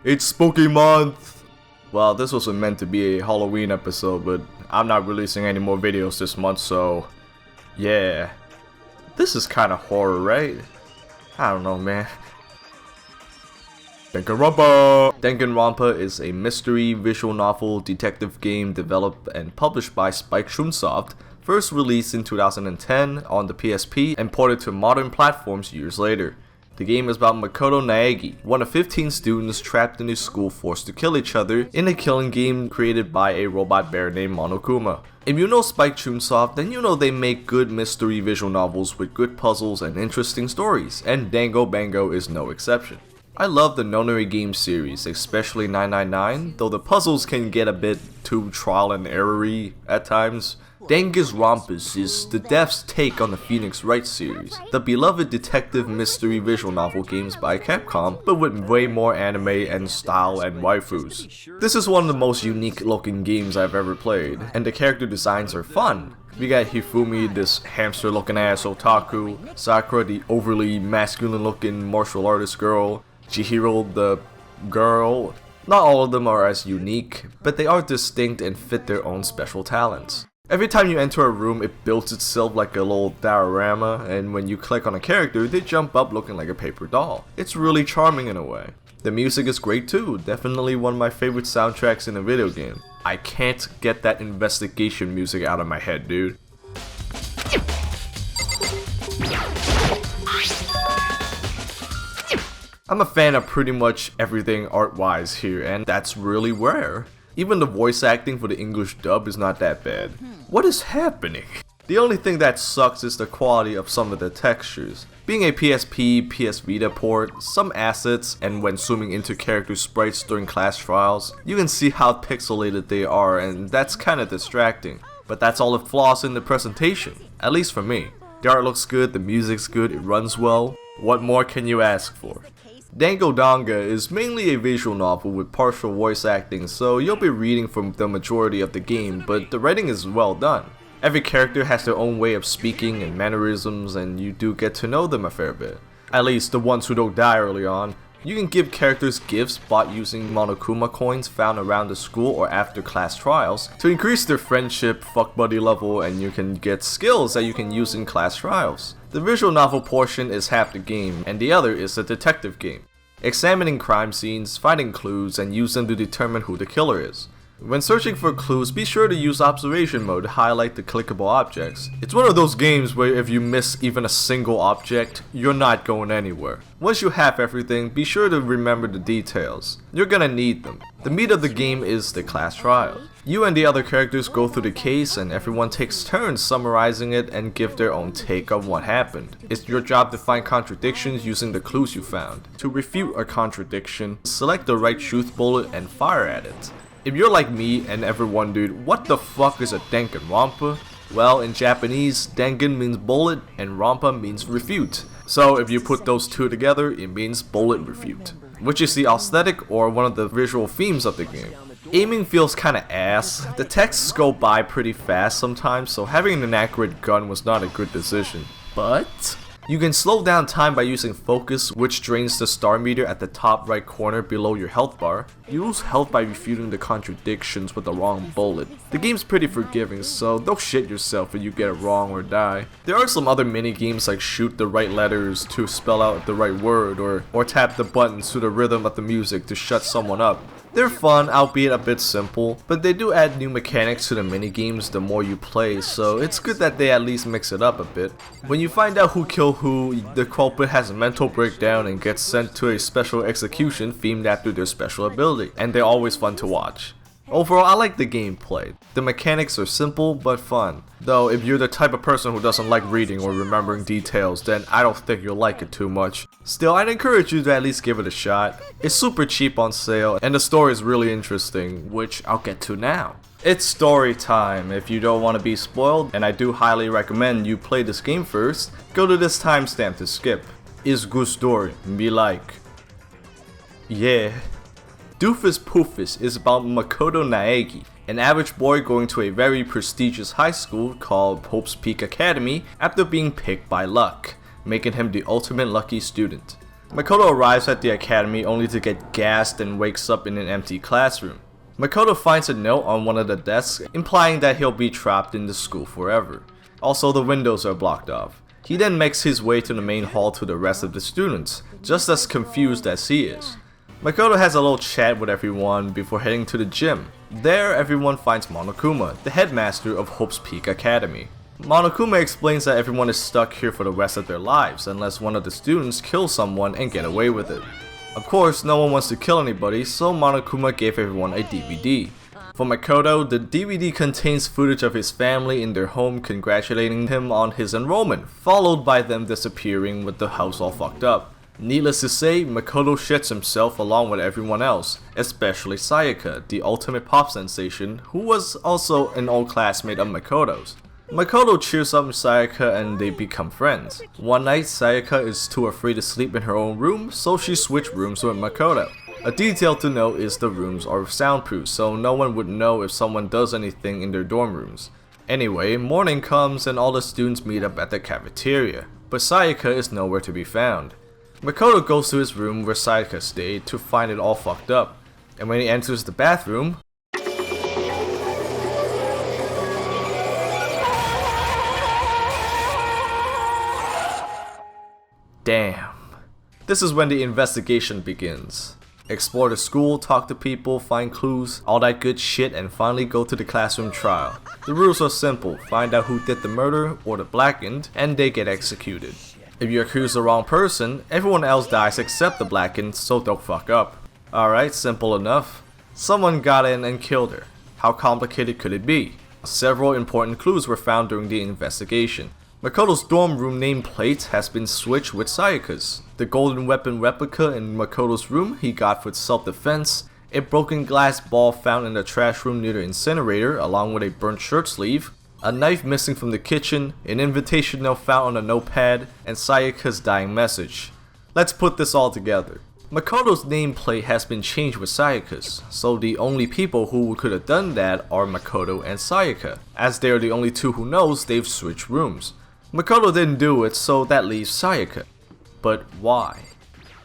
It's Spooky Month! Well, this wasn't meant to be a Halloween episode, but I'm not releasing any more videos this month, so yeah. This is kinda horror, right? I don't know, man. Danganronpa! Danganronpa is a mystery visual novel detective game developed and published by Spike Chunsoft, first released in 2010 on the PSP and ported to modern platforms years later. The game is about Makoto Naegi, one of 15 students trapped in a school forced to kill each other in a killing game created by a robot bear named Monokuma. If you know Spike Chunsoft, then you know they make good mystery visual novels with good puzzles and interesting stories, and Dango Bango is no exception. I love the Nonary game series, especially 999, though the puzzles can get a bit too trial and error-y at times. Danganronpa is the dev's take on the Phoenix Wright series, the beloved detective mystery visual novel games by Capcom, but with way more anime and style and waifus. This is one of the most unique looking games I've ever played, and the character designs are fun. We got Hifumi, this hamster looking ass otaku, Sakura, the overly masculine looking martial artist girl, Chihiro, the girl. Not all of them are as unique, but they are distinct and fit their own special talents. Every time you enter a room, it builds itself like a little diorama, and when you click on a character, they jump up looking like a paper doll. It's really charming in a way. The music is great too, definitely one of my favorite soundtracks in a video game. I can't get that investigation music out of my head, dude. I'm a fan of pretty much everything art-wise here, and that's really rare. Even the voice acting for the English dub is not that bad. What is happening? The only thing that sucks is the quality of some of the textures. Being a PSP, PS Vita port, some assets, and when zooming into character sprites during class trials, you can see how pixelated they are, and that's kinda distracting. But that's all the flaws in the presentation, at least for me. The art looks good, the music's good, it runs well. What more can you ask for? Danganronpa is mainly a visual novel with partial voice acting, so you'll be reading from the majority of the game, but the writing is well done. Every character has their own way of speaking and mannerisms, and you do get to know them a fair bit. At least the ones who don't die early on. You can give characters gifts bought using Monokuma coins found around the school or after class trials to increase their friendship, fuck buddy level, and you can get skills that you can use in class trials. The visual novel portion is half the game, and the other is the detective game. Examining crime scenes, finding clues, and use them to determine who the killer is. When searching for clues, be sure to use observation mode to highlight the clickable objects. It's one of those games where if you miss even a single object, you're not going anywhere. Once you have everything, be sure to remember the details. You're gonna need them. The meat of the game is the class trial. You and the other characters go through the case and everyone takes turns summarizing it and give their own take on what happened. It's your job to find contradictions using the clues you found. To refute a contradiction, select the right truth bullet and fire at it. If you're like me and ever wondered, what the fuck is a Danganronpa? Well, in Japanese, Dangan means bullet and Rampa means refute. So if you put those two together, it means bullet refute, which is the aesthetic or one of the visual themes of the game. Aiming feels kinda ass. The texts go by pretty fast sometimes, so having an accurate gun was not a good decision. But you can slow down time by using focus, which drains the star meter at the top right corner below your health bar. You lose health by refuting the contradictions with the wrong bullet. The game's pretty forgiving, so don't shit yourself if you get it wrong or die. There are some other mini games like shoot the right letters to spell out the right word, or tap the buttons to the rhythm of the music to shut someone up. They're fun, albeit a bit simple, but they do add new mechanics to the minigames the more you play, so it's good that they at least mix it up a bit. When you find out who killed who, the culprit has a mental breakdown and gets sent to a special execution themed after their special ability, and they're always fun to watch. Overall, I like the gameplay. The mechanics are simple but fun. Though, if you're the type of person who doesn't like reading or remembering details, then I don't think you'll like it too much. Still, I'd encourage you to at least give it a shot. It's super cheap on sale, and the story is really interesting, which I'll get to now. It's story time. If you don't want to be spoiled, and I do highly recommend you play this game first, go to this timestamp to skip. It's good story, me like. Yeah. Doofus Poofus is about Makoto Naegi, an average boy going to a very prestigious high school called Hope's Peak Academy after being picked by luck, making him the ultimate lucky student. Makoto arrives at the academy only to get gassed and wakes up in an empty classroom. Makoto finds a note on one of the desks implying that he'll be trapped in the school forever. Also, the windows are blocked off. He then makes his way to the main hall to the rest of the students, just as confused as he is. Makoto has a little chat with everyone before heading to the gym. There, everyone finds Monokuma, the headmaster of Hope's Peak Academy. Monokuma explains that everyone is stuck here for the rest of their lives unless one of the students kills someone and get away with it. Of course, no one wants to kill anybody, so Monokuma gave everyone a DVD. For Makoto, the DVD contains footage of his family in their home congratulating him on his enrollment, followed by them disappearing with the house all fucked up. Needless to say, Makoto shits himself along with everyone else, especially Sayaka, the ultimate pop sensation, who was also an old classmate of Makoto's. Makoto cheers up Sayaka and they become friends. One night, Sayaka is too afraid to sleep in her own room, so she switched rooms with Makoto. A detail to note is the rooms are soundproof, so no one would know if someone does anything in their dorm rooms. Anyway, morning comes and all the students meet up at the cafeteria, but Sayaka is nowhere to be found. Makoto goes to his room where Sayaka stayed to find it all fucked up, and when he enters the bathroom, damn. This is when the investigation begins. Explore the school, talk to people, find clues, all that good shit, and finally go to the classroom trial. The rules are simple: find out who did the murder or the blackened, and they get executed. If you accuse the wrong person, everyone else dies except the blackened, so don't fuck up. Alright, simple enough. Someone got in and killed her. How complicated could it be? Several important clues were found during the investigation. Makoto's dorm room nameplate has been switched with Sayaka's. The golden weapon replica in Makoto's room he got for self-defense, a broken glass ball found in the trash room near the incinerator along with a burnt shirt sleeve, a knife missing from the kitchen, an invitation note found on a notepad, and Sayaka's dying message. Let's put this all together. Makoto's nameplate has been changed with Sayaka's, so the only people who could have done that are Makoto and Sayaka, as they are the only two who knows they've switched rooms. Makoto didn't do it, so that leaves Sayaka. But why?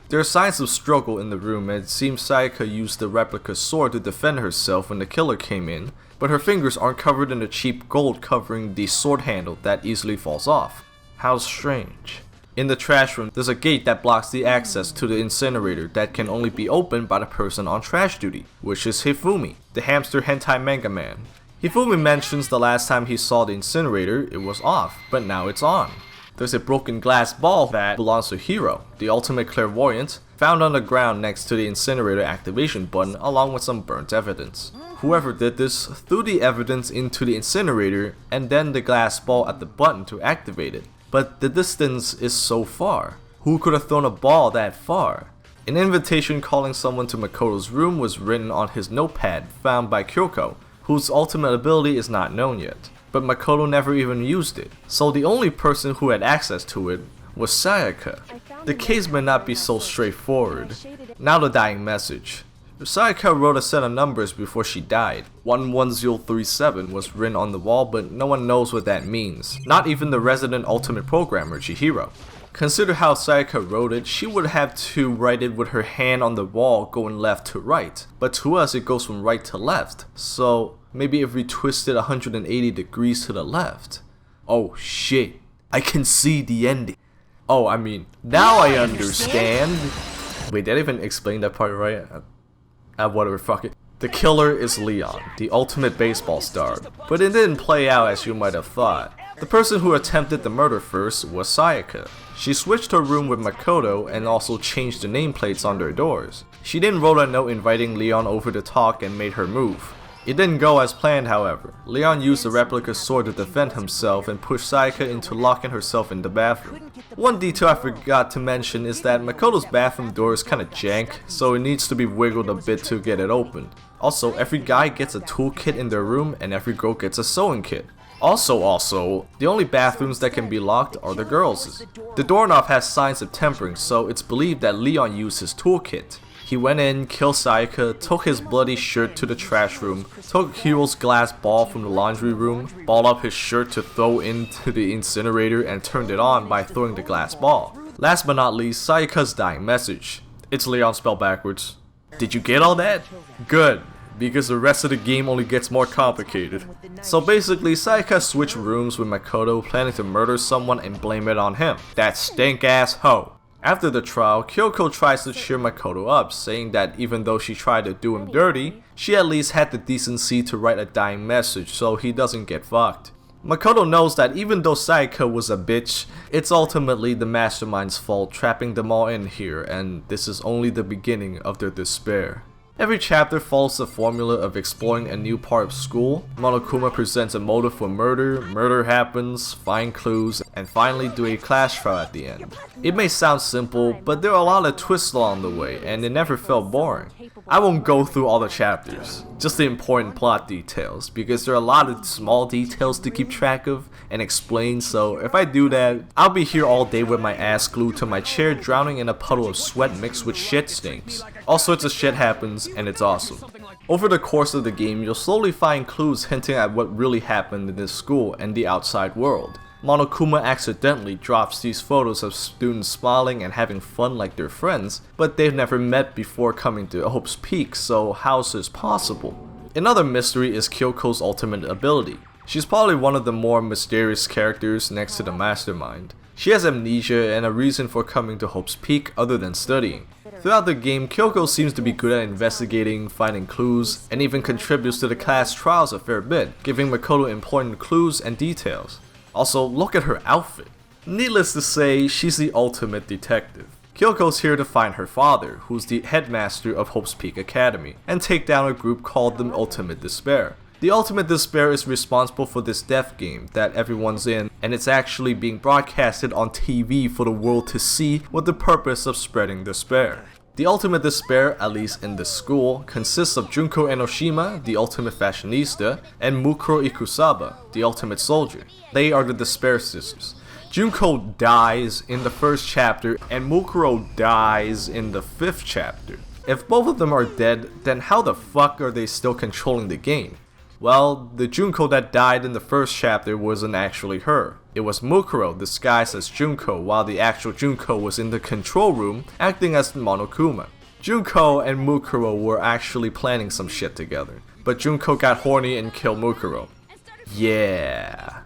There are signs of struggle in the room, and it seems Sayaka used the replica sword to defend herself when the killer came in, but her fingers aren't covered in the cheap gold covering the sword handle that easily falls off. How strange. In the trash room, there's a gate that blocks the access to the incinerator that can only be opened by the person on trash duty, which is Hifumi, the hamster hentai manga man. Hifumi mentions the last time he saw the incinerator, it was off, but now it's on. There's a broken glass ball that belongs to Hiro, the ultimate clairvoyant, found on the ground next to the incinerator activation button along with some burnt evidence. Whoever did this threw the evidence into the incinerator and then the glass ball at the button to activate it. But the distance is so far. Who could have thrown a ball that far? An invitation calling someone to Makoto's room was written on his notepad found by Kyoko, whose ultimate ability is not known yet, but Makoto never even used it, so the only person who had access to it was Sayaka. The case may not be so straightforward. Now the dying message. Sayaka wrote a set of numbers before she died. 11037 was written on the wall, but no one knows what that means, not even the resident ultimate programmer Chihiro. Consider how Sayaka wrote it. She would have to write it with her hand on the wall going left to right, but to us it goes from right to left, so maybe if we twist it 180 degrees to the left. Oh shit, I can see the ending. Oh, I mean, now I understand. Wait, did I even explain that part right? Whatever, fuck it. The killer is Leon, the ultimate baseball star, but it didn't play out as you might have thought. The person who attempted the murder first was Sayaka. She switched her room with Makoto and also changed the nameplates on their doors. She then wrote a note inviting Leon over to talk and made her move. It didn't go as planned, however. Leon used the replica sword to defend himself and pushed Sayaka into locking herself in the bathroom. One detail I forgot to mention is that Makoto's bathroom door is kinda jank, so it needs to be wiggled a bit to get it open. Also, every guy gets a toolkit in their room and every girl gets a sewing kit. Also, the only bathrooms that can be locked are the girls'. The doorknob has signs of tempering, so it's believed that Leon used his toolkit. He went in, killed Sayaka, took his bloody shirt to the trash room, took Hiro's glass ball from the laundry room, balled up his shirt to throw into the incinerator and turned it on by throwing the glass ball. Last but not least, Sayaka's dying message. It's Leon spelled backwards. Did you get all that? Good, because the rest of the game only gets more complicated. So basically, Sayaka switched rooms with Makoto, planning to murder someone and blame it on him. That stink-ass hoe. After the trial, Kyoko tries to cheer Makoto up, saying that even though she tried to do him dirty, she at least had the decency to write a dying message so he doesn't get fucked. Makoto knows that even though Sayaka was a bitch, it's ultimately the mastermind's fault trapping them all in here, and this is only the beginning of their despair. Every chapter follows the formula of exploring a new part of school. Monokuma presents a motive for murder happens, find clues, and finally do a class trial at the end. It may sound simple, but there are a lot of twists along the way, and it never felt boring. I won't go through all the chapters, just the important plot details, because there are a lot of small details to keep track of and explain, so if I do that, I'll be here all day with my ass glued to my chair, drowning in a puddle of sweat mixed with shit stains. All sorts of shit happens, and it's awesome. Over the course of the game, you'll slowly find clues hinting at what really happened in this school and the outside world. Monokuma accidentally drops these photos of students smiling and having fun like they're friends, but they've never met before coming to Hope's Peak, so how's this possible? Another mystery is Kyoko's ultimate ability. She's probably one of the more mysterious characters next to the mastermind. She has amnesia and a reason for coming to Hope's Peak other than studying. Throughout the game, Kyoko seems to be good at investigating, finding clues, and even contributes to the class trials a fair bit, giving Makoto important clues and details. Also, look at her outfit. Needless to say, she's the ultimate detective. Kyoko's here to find her father, who's the headmaster of Hope's Peak Academy, and take down a group called the Ultimate Despair. The Ultimate Despair is responsible for this death game that everyone's in, and it's actually being broadcasted on TV for the world to see with the purpose of spreading despair. The Ultimate Despair, at least in this school, consists of Junko Enoshima, the Ultimate Fashionista, and Mukuro Ikusaba, the Ultimate Soldier. They are the Despair Sisters. Junko dies in the first chapter, and Mukuro dies in the 5th chapter. If both of them are dead, then how the fuck are they still controlling the game? Well, the Junko that died in the first chapter wasn't actually her. It was Mukuro disguised as Junko, while the actual Junko was in the control room acting as Monokuma. Junko and Mukuro were actually planning some shit together, but Junko got horny and killed Mukuro. Yeah.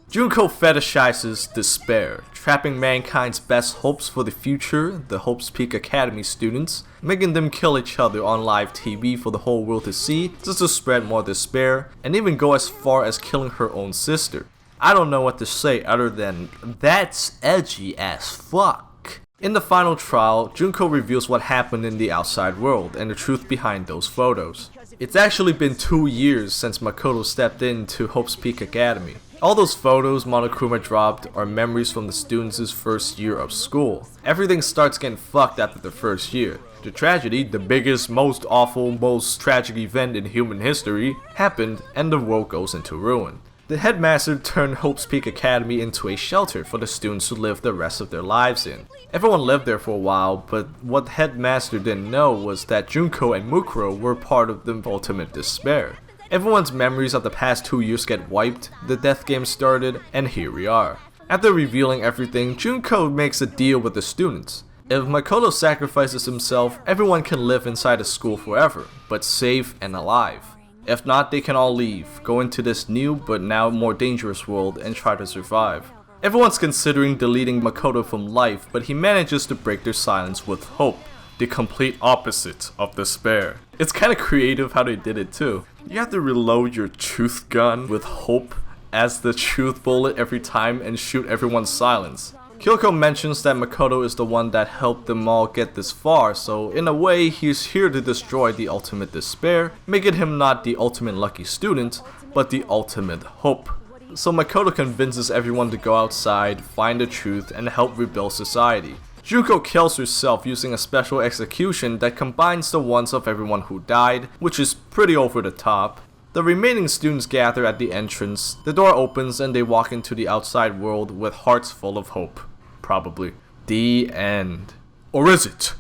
Junko fetishizes despair, trapping mankind's best hopes for the future, the Hope's Peak Academy students, making them kill each other on live TV for the whole world to see, just to spread more despair, and even go as far as killing her own sister. I don't know what to say other than, that's edgy as fuck. In the final trial, Junko reveals what happened in the outside world and the truth behind those photos. It's actually been 2 years since Makoto stepped into Hope's Peak Academy. All those photos Monokuma dropped are memories from the students' first year of school. Everything starts getting fucked after the first year. The tragedy, the biggest, most awful, most tragic event in human history, happened and the world goes into ruin. The headmaster turned Hope's Peak Academy into a shelter for the students to live the rest of their lives in. Everyone lived there for a while, but what the headmaster didn't know was that Junko and Mukuro were part of the Ultimate Despair. Everyone's memories of the past 2 years get wiped, the death game started, and here we are. After revealing everything, Junko makes a deal with the students. If Makoto sacrifices himself, everyone can live inside the school forever, but safe and alive. If not, they can all leave, go into this new but now more dangerous world and try to survive. Everyone's considering deleting Makoto from life, but he manages to break their silence with hope, the complete opposite of despair. It's kinda creative how they did it too. You have to reload your truth gun with hope as the truth bullet every time and shoot everyone's silence. Kyoko mentions that Makoto is the one that helped them all get this far, so in a way he's here to destroy the Ultimate Despair, making him not the ultimate lucky student, but the ultimate hope. So Makoto convinces everyone to go outside, find the truth, and help rebuild society. Junko kills herself using a special execution that combines the ones of everyone who died, which is pretty over the top. The remaining students gather at the entrance, the door opens and they walk into the outside world with hearts full of hope. Probably. The end. Or is it?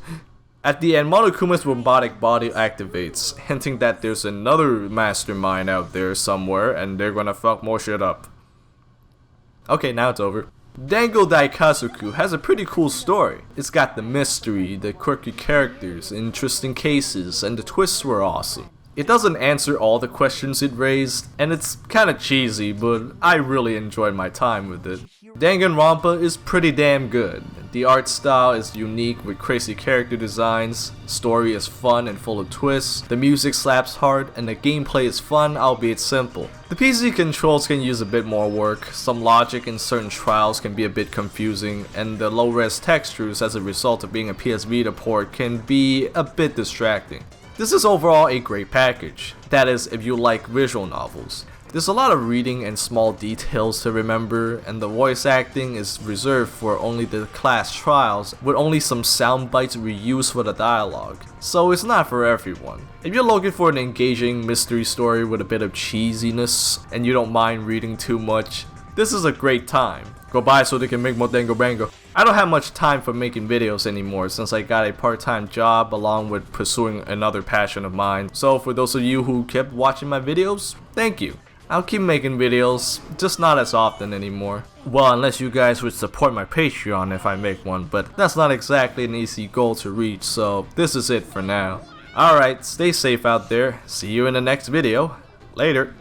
At the end, Monokuma's robotic body activates, hinting that there's another mastermind out there somewhere and they're gonna fuck more shit up. Okay, now it's over. DatLJGuy has a pretty cool story. It's got the mystery, the quirky characters, interesting cases, and the twists were awesome. It doesn't answer all the questions it raised, and it's kinda cheesy, but I really enjoyed my time with it. Danganronpa is pretty damn good. The art style is unique with crazy character designs, story is fun and full of twists, the music slaps hard, and the gameplay is fun, albeit simple. The PC controls can use a bit more work, some logic in certain trials can be a bit confusing, and the low-res textures as a result of being a PS Vita port can be a bit distracting. This is overall a great package, that is if you like visual novels. There's a lot of reading and small details to remember, and the voice acting is reserved for only the class trials, with only some sound bites reused for the dialogue, so it's not for everyone. If you're looking for an engaging mystery story with a bit of cheesiness, and you don't mind reading too much, this is a great time. Go buy so they can make more Dango Bango. I don't have much time for making videos anymore since I got a part-time job along with pursuing another passion of mine, so for those of you who kept watching my videos, thank you. I'll keep making videos, just not as often anymore. Well, unless you guys would support my Patreon if I make one, but that's not exactly an easy goal to reach, so this is it for now. Alright, stay safe out there. See you in the next video. Later.